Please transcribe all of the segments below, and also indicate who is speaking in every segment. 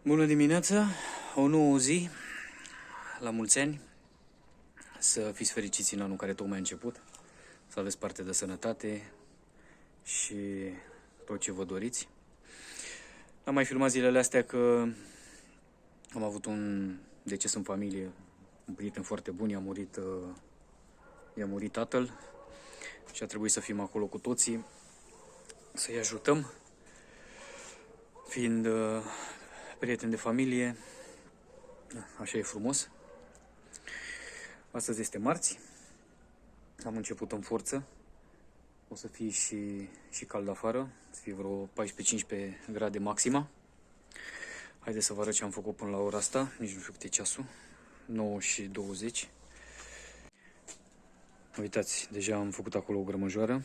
Speaker 1: Bună dimineața, o nouă zi, la mulți ani, să fiți fericiți în anul care tocmai a început, să aveți parte de sănătate și tot ce vă doriți. Am mai filmat zilele astea că am avut un deces în familie, un prieten foarte bun, i-a murit tatăl și a trebuit să fim acolo cu toții, să-i ajutăm, fiind prieten de familie. Așa e frumos. Astăzi este marți. Am început în forță. O să fie și cald afară. Să fie vreo 14-15 grade maxima. Haideți să vă arăt ce am făcut până la ora asta. Nici nu știu câte e ceasul. 9:20. Uitați, deja am făcut acolo o grămăjoară.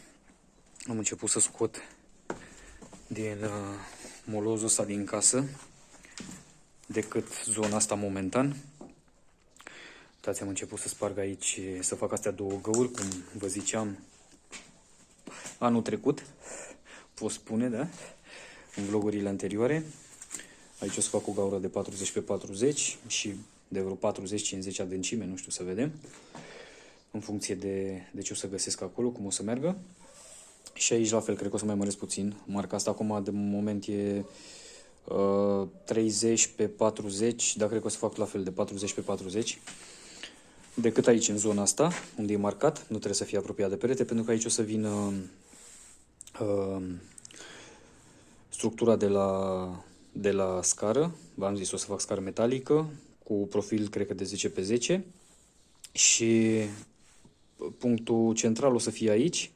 Speaker 1: Am început să scot din molozul ăsta din casă, decât zona asta momentan. Uitați, am început să sparg aici, să fac astea două găuri, cum vă ziceam anul trecut, pot spune, da? În vlogurile anterioare. Aici o să fac o gaură de 40x40 și de vreo 40-50 adâncime, nu știu, să vedem. În funcție de ce o să găsesc acolo, cum o să meargă. Și aici la fel, cred că o să mai măresc puțin. Marca asta acum de moment e 30x40, dar cred că o să fac la fel de 40x40. Decât aici, în zona asta, unde e marcat, nu trebuie să fie apropiat de perete, pentru că aici o să vină structura de la scară. V-am zis, o să fac scară metalică, cu profil, cred că de 10x10. Și punctul central o să fie aici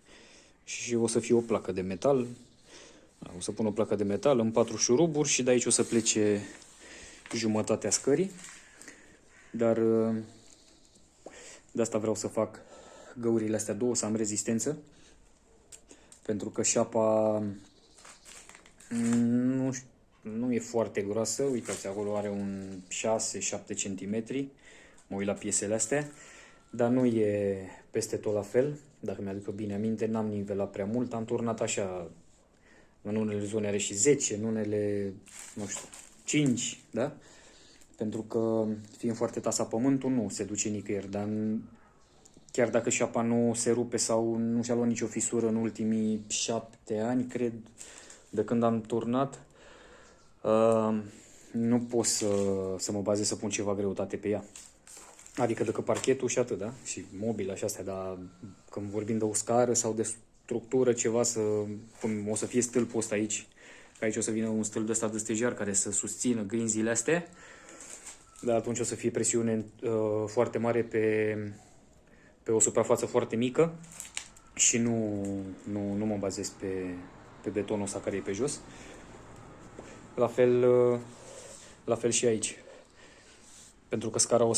Speaker 1: și o să fie o placă de metal. O să pun o placă de metal în 4 șuruburi și de aici o să plece jumătatea scării. Dar de asta vreau să fac găurile astea două, să am rezistență. Pentru că șapa nu e foarte groasă. Uitați, acolo are un 6-7 cm. Mă uit la piesele astea. Dar nu e peste tot la fel. Dacă mi-aduc bine aminte, n-am nivelat prea mult. Am turnat așa. În unele zone are și 10, în unele, nu știu, 5, da? Pentru că, fiind foarte tasa pământul, nu se duce nicăieri. Dar chiar dacă șapa nu se rupe sau nu și-a luat nicio fisură în ultimii 7 ani, cred, de când am turnat, nu pot să mă bazez să pun ceva greutate pe ea. Adică decât parchetul și atât, da? Și mobila și astea, dar când vorbim de o scară sau de structură, ceva, o să fie stâlpul ăsta aici. Aici o să vină un stâlp de ăsta de stejar care să susțină grinzile astea. Dar atunci o să fie presiune foarte mare pe o suprafață foarte mică și nu mă bazez pe betonul ăsta care e pe jos. La fel și aici. Pentru că scara o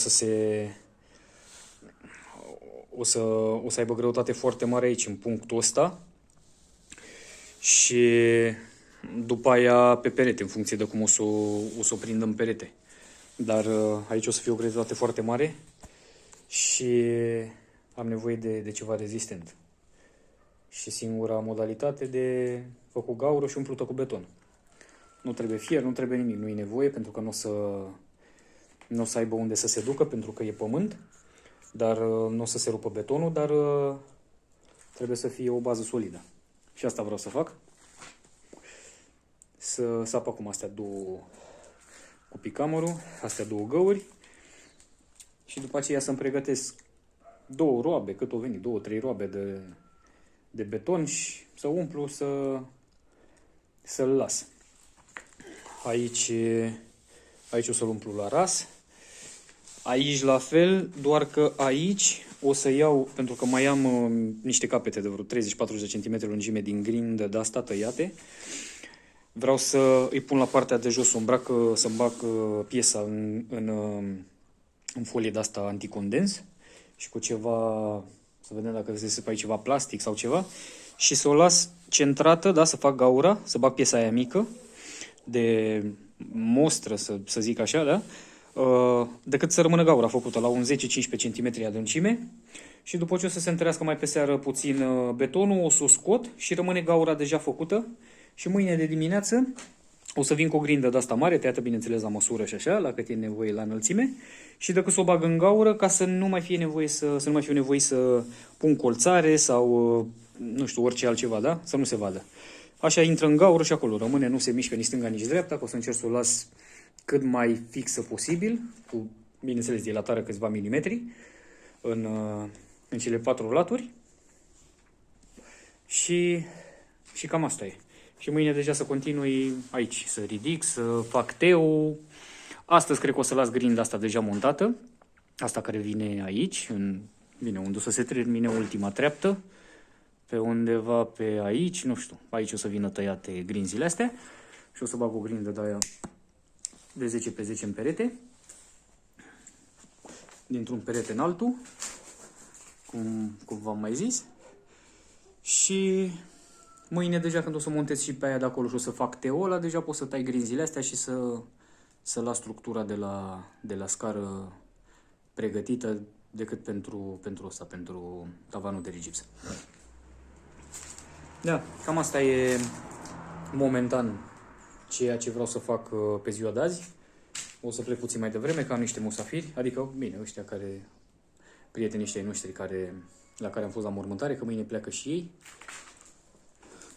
Speaker 1: să aibă greutate foarte mare aici, în punctul ăsta. Și după aia pe perete, în funcție de cum o să o prind în perete. Dar aici o să fie o greutate foarte mare și am nevoie de ceva rezistent. Și singura modalitate de făcut gaură și umplută cu beton. Nu trebuie fier, nu trebuie nimic, nu e nevoie, pentru că nu o să aibă unde să se ducă, pentru că e pământ, dar nu o să se rupă betonul, dar trebuie să fie o bază solidă. Și asta vreau să fac. Să sap acum astea două cu picamărul, astea două găuri și după aceea să-mi pregătesc două roabe, cât o veni, 2-3 roabe de beton și să umplu, să-l las. Aici o să-l umplu la ras. Aici la fel, doar că aici o să iau, pentru că mai am niște capete de vreo 30-40 cm lungime din grindă de asta tăiate. Vreau să îi pun la partea de jos, să-mi bag piesa în folie de asta anticondens și cu ceva, să vedem dacă se pe aici ceva plastic sau ceva, și să o las centrată, da, să fac gaura, să bag piesa aia mică de mostră, să zic așa, da? Decât să rămână gaura făcută la un 10-15 cm adâncime și după ce o să se întărească mai pe seară puțin betonul, o să o scot și rămâne gaura deja făcută și mâine de dimineață O să vin cu o grindă de asta mare, tăiată bineînțeles la măsură și așa, la cât e nevoie la înălțime. Și dacă să o bag în gaură, ca să nu mai fie nevoie să nu mai fie nevoie să pun colțare sau nu știu, orice altceva, da? Să nu se vadă. Așa intră în gaură și acolo rămâne, nu se mișcă nici stânga, nici dreapta, că o să încerc să o las cât mai fixă posibil, cu, bineînțeles, dilatarea câțiva milimetri în cele 4 laturi. Și cam asta e. Și mâine deja să continui aici, să ridic, să fac teu. Astăzi cred că o să las grinda asta deja montată. Asta care vine aici, bine, unde o să se termine ultima treaptă. Pe undeva pe aici, nu știu, aici o să vină tăiate grinzile astea. Și o să bag o grindă de aia de 10 pe 10 în perete. Dintr-un perete în altul, cum v-am mai zis. Și mâine deja când o să montez și pe aia de acolo și o să fac teola, deja pot să tai grinzile astea și să las structura de la scară pregătită decât pentru asta, pentru tavanul de rigips. Da, cam asta e momentan ceea ce vreau să fac pe ziua de azi. O să plec puțin mai devreme, că am niște musafiri, adică, bine, ăștia care, prietenii ăștia noștri la care am fost la mormântare, că mâine pleacă și ei,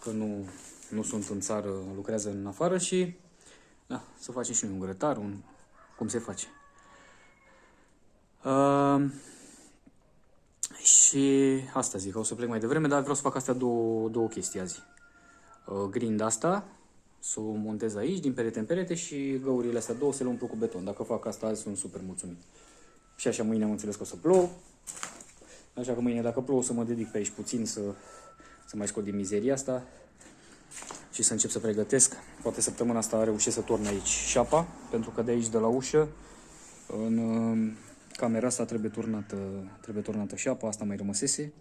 Speaker 1: că nu sunt în țară, lucrează în afară și, da, să facem și noi un grătar, cum se face. Și asta zic, o să plec mai devreme, dar vreau să fac astea două chestii azi. Grinda asta, să o montez aici, din perete în perete, și găurile astea două să le umplu cu beton. Dacă fac asta azi, sunt super mulțumit. Și așa mâine am înțeles că o să plouă. Așa că mâine, dacă plouă, o să mă dedic pe aici puțin să mai scot din mizeria asta și să încep să pregătesc. Poate săptămâna asta reușesc să torn aici șapa, pentru că de aici, de la ușă, în camera asta trebuie turnată șapa, asta mai rămăsese.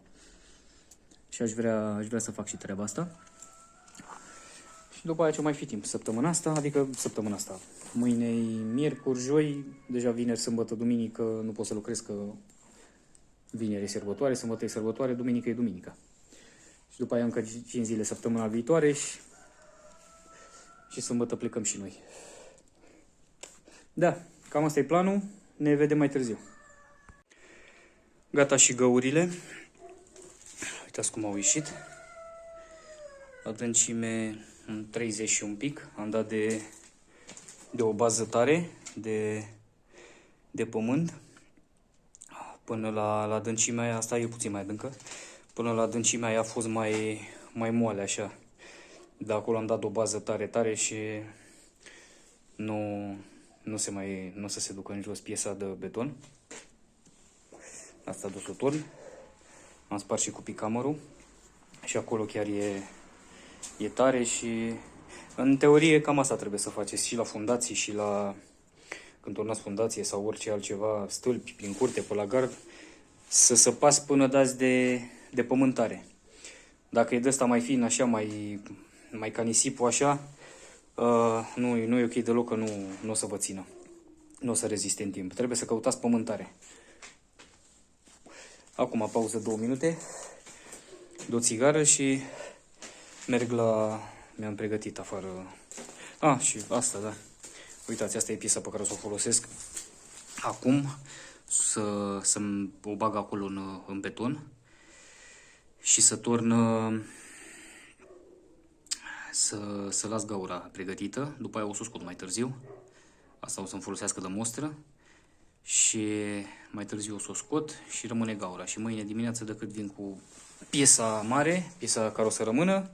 Speaker 1: Și aș vrea să fac și treaba asta. Și după aia ce mai fi timp, săptămâna asta, mâine miercuri, joi, deja vineri, sâmbătă, duminică, nu pot să lucrez că vineri e sărbătoare, sâmbătă e sărbătoare, duminică e duminica. Și după aia încă 5 zile săptămâna viitoare și sâmbătă plecăm și noi. Da, cam asta e planul, ne vedem mai târziu. Gata și găurile. Uitați cum au ieșit. Adâncime 30 și un pic. Am dat de o bază tare de pământ. Până la adâncimea aia, asta e puțin mai adâncă. Până la adâncimea aia a fost mai moale așa. De acolo am dat o bază tare și nu o să se ducă în jos piesa de beton. Asta a dus o turn. Am spart și cu picamărul. Și acolo chiar e tare și în teorie cam asta trebuie să faceți și la fundații și când turnați fundație sau orice altceva, stâlpi prin curte, pe la gard, să săpați până dați de pământare. Dacă e de ăsta mai fin, așa, mai ca nisipul așa, nu e ok deloc, că nu o să vă țină. Nu o să reziste în timp. Trebuie să căutați pământare. Acum pauză 2 minute, de o țigară și merg la... Mi-am pregătit afară... și asta, da. Uitați, asta e piesa pe care o să o folosesc acum, să o bag acolo în beton și să torn, să las gaura pregătită. După aia o să o scot mai târziu. Asta o să-mi folosească de mostră. Și mai târziu o să o scot și rămâne gaura. Și mâine dimineață, decât vin cu piesa mare, piesa care o să rămână,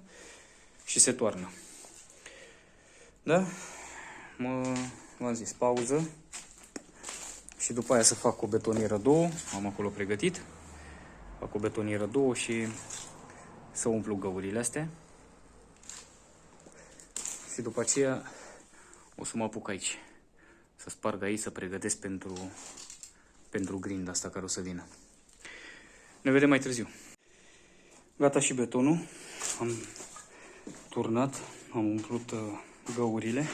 Speaker 1: și se toarnă. Da? V-am zis, pauză. Și după aia să fac o betonieră 2. Am acolo pregătit. Fac o betonieră 2 și să umplu găurile astea. Și după aceea o să mă apuc aici. Să sparg aici, să pregătesc pentru grinda asta care o să vină. Ne vedem mai târziu. Gata și betonul. Am turnat, am umplut găurile.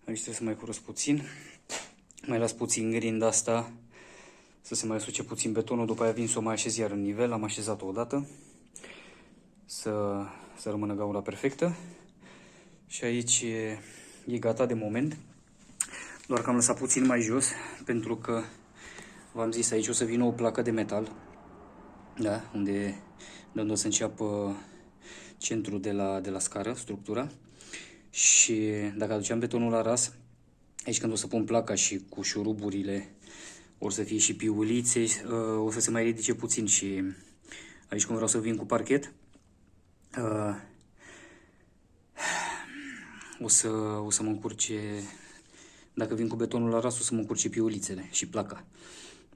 Speaker 1: Aici trebuie să mai curăț puțin. Mai las puțin grinda asta să se mai suce puțin betonul. După aia vin să o mai așez iar în nivel. Am așezat-o odată. Să rămână gaura perfectă. Și aici e gata de moment. Doar că am lăsat puțin mai jos, pentru că v-am zis, aici o să vină o placă de metal, da, de unde o să înceapă centrul de la scară, structura. Și dacă aduceam betonul la ras, aici când o să pun placa și cu șuruburile, or să fie și piulițe, o să se mai ridice puțin. Și aici, cum vreau să vin cu parchet, o să mă încurce, dacă vin cu betonul la ras, o să mă încurce piulițele și placa.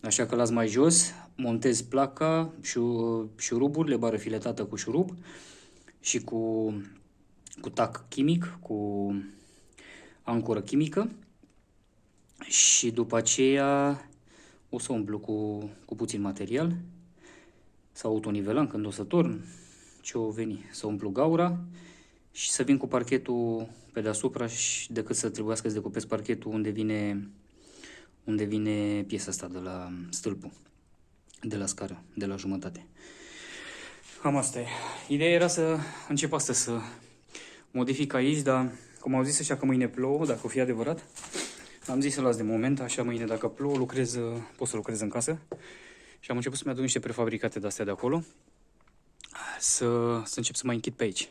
Speaker 1: Așa că las mai jos, montez placa, șuruburile, bară filetată cu șurub și cu tac chimic, cu ancoră chimică. Și după aceea o să umplu cu puțin material, să autonivelam când o să torn, ce o veni, să umplu gaura și să vin cu parchetul pe deasupra, și decât să trebuiască să decupez parchetul unde vine piesa asta de la stâlpul, de la scară, de la jumătate. Cam asta e. Ideea era să încep astăzi să modific aici, dar cum au zis așa că mâine plouă, dacă o fi adevărat, am zis să las de moment, așa mâine dacă plouă, pot să lucrez în casă. Și am început să-mi aduc niște prefabricate de-astea de acolo, să încep să mai închid pe aici.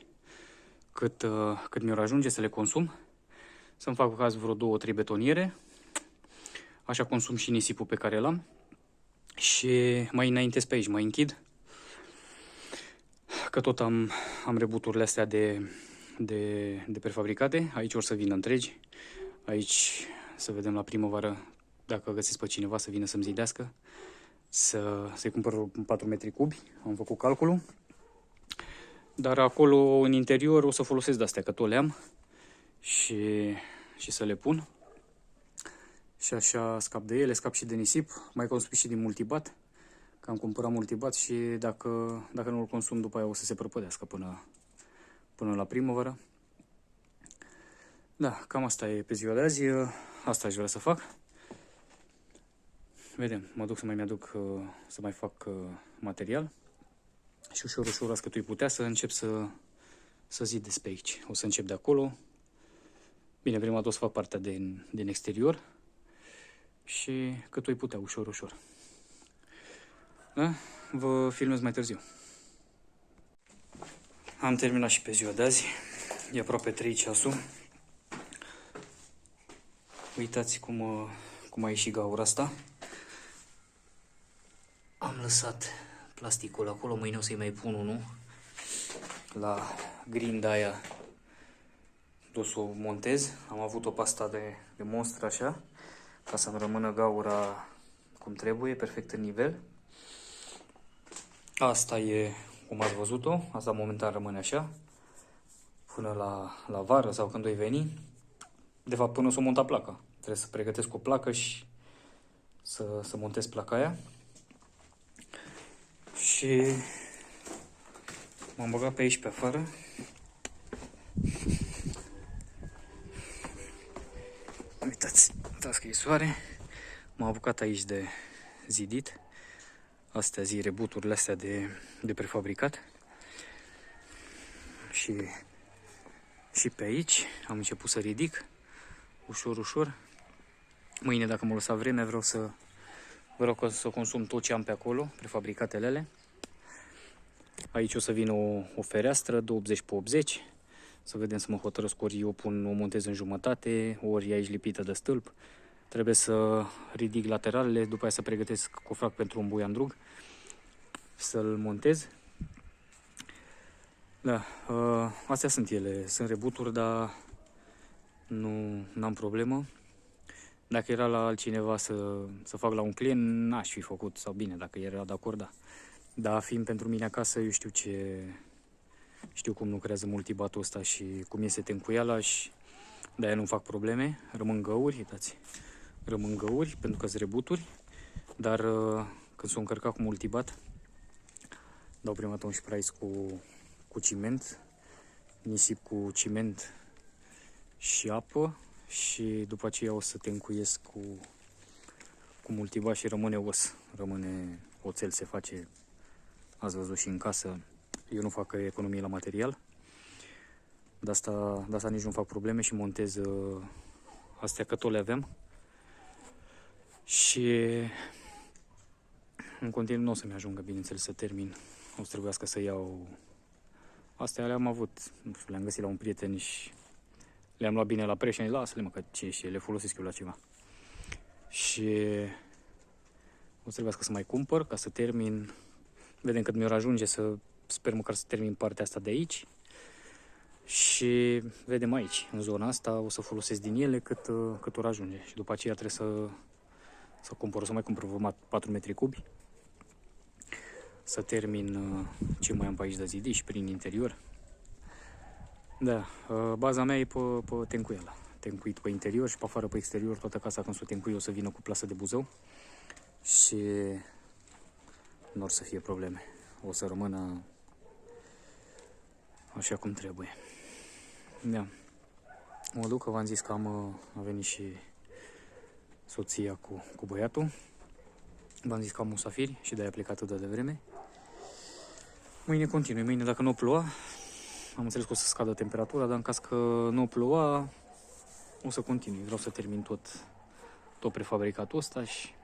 Speaker 1: Cât mi-or ajunge să le consum, să-mi fac caz vreo 2-3 betoniere, așa consum și nisipul pe care l-am și mai înaintez pe aici, mai închid, că tot am rebuturile astea de prefabricate, aici or să vină întregi, aici să vedem la primăvară dacă găsesc pe cineva să vină să-mi zidească, să-i cumpăr 4 metri cubi, am făcut calculul. Dar acolo, în interior, o să folosesc de-astea, că tot le am și să le pun. Și așa scap de ele, scap și de nisip. Mai consum și din multibat, că am cumpărat multibat și dacă nu-l consum, după aia o să se prăpădească până la primăvară. Da, cam asta e pe ziua de azi. Asta aș vrea să fac. Vedem, mă duc să mai mi-aduc, să mai fac material. Și ușor, ascătui putea să încep să zidesc pe aici. O să încep de acolo. Bine, prima dată o să fac partea din exterior. Și cât o putea, ușor. Da? Vă filmez mai târziu. Am terminat și pe ziua de azi. E aproape 3 ceasul. Uitați cum a ieșit gaura asta. Am lăsat plasticul acolo, mâine o să-i mai pun unul la grinda aia, o să o montez. Am avut o pasta de monstru așa, ca să-mi rămână gaura cum trebuie, perfect în nivel. Asta e cum ați văzut-o, asta momentan rămâne așa, până la vară sau când o veni. De fapt, până o să o monta placa. Trebuie să pregătesc o placă și să montez placa aia. Și m-am băgat pe aici pe afară. Uitați că e soare. M-am apucat aici de zidit. Astea rebuturile astea de prefabricat. Și pe aici am început să ridic ușor. Mâine, dacă mă lăsa vreme, vreau să consum tot ce am pe acolo, prefabricatele alea. Aici o să vină o fereastră de 80 pe 80. Să vedem, să mă hotărăsc, ori o montez în jumătate, ori e aici lipită de stâlp. Trebuie să ridic lateralele, după aia să pregătesc cofrac pentru un buiandrug, să-l montez. Da, astea sunt ele, sunt rebuturi, dar nu am problemă. Dacă era la altcineva să fac la un client, n-aș fi făcut, sau bine, dacă era de acord, da. Dar fiind pentru mine acasă, eu știu cum lucrează multibatul ăsta și cum iese tencuiala și de-aia nu fac probleme. Rămân găuri, uitați, pentru că sunt rebuturi, dar când s-o încărcat cu multibat, dau prima dată un spray cu ciment, nisip cu ciment și apă și după aceea o să tencuiesc cu multibat și rămâne os, rămâne oțel, se face, ați văzut și în casă, eu nu fac economie la material. De asta nici nu fac probleme și montez astea că tot le aveam. Și în continuu nu o să-mi ajungă, bineînțeles, să termin. O să trebuiască să iau... Astea le-am avut, nu știu, le-am găsit la un prieten și le-am luat bine la preț și am zis, lasă-le mă, că ce și le folosesc eu la ceva. Și o să trebuiască să mai cumpăr ca să termin. Vedem cât mi-or ajunge, sper măcar să termin partea asta de aici. Și vedem aici, în zona asta, o să folosesc din ele cât or ajunge. Și după aceea trebuie să cumpăr, o să mai cumpăr vreo 4 metri cubi. Să termin ce mai am pe aici de zidiș prin interior. Da, baza mea e pe tencuiala. Tencuit pe interior și pe afară pe exterior. Toată casa când s-o tencui o să vină cu plasă de Buzău. Și nu or să fie probleme. O să rămână așa cum trebuie. Da. Mă duc, că v-am zis că a venit și soția cu băiatul. V-am zis că am musafiri și de-aia a plecat atât de devreme. Mâine continui. Mâine, dacă nu ploua, am înțeles că o să scadă temperatura, dar în caz că nu ploua, o să continui. Vreau să termin tot prefabricatul ăsta și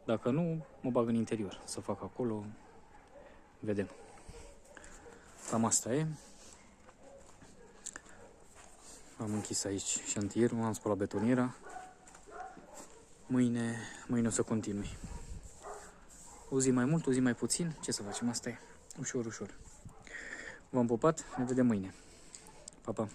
Speaker 1: dacă nu, mă bag în interior să fac acolo. Vedem. Cam asta e. Am închis aici șantierul, am spălat betoniera. Mâine o să continui. O zi mai mult, o zi mai puțin. Ce să facem? Asta e. Ușor, ușor. V-am pupat. Ne vedem mâine. Pa, pa.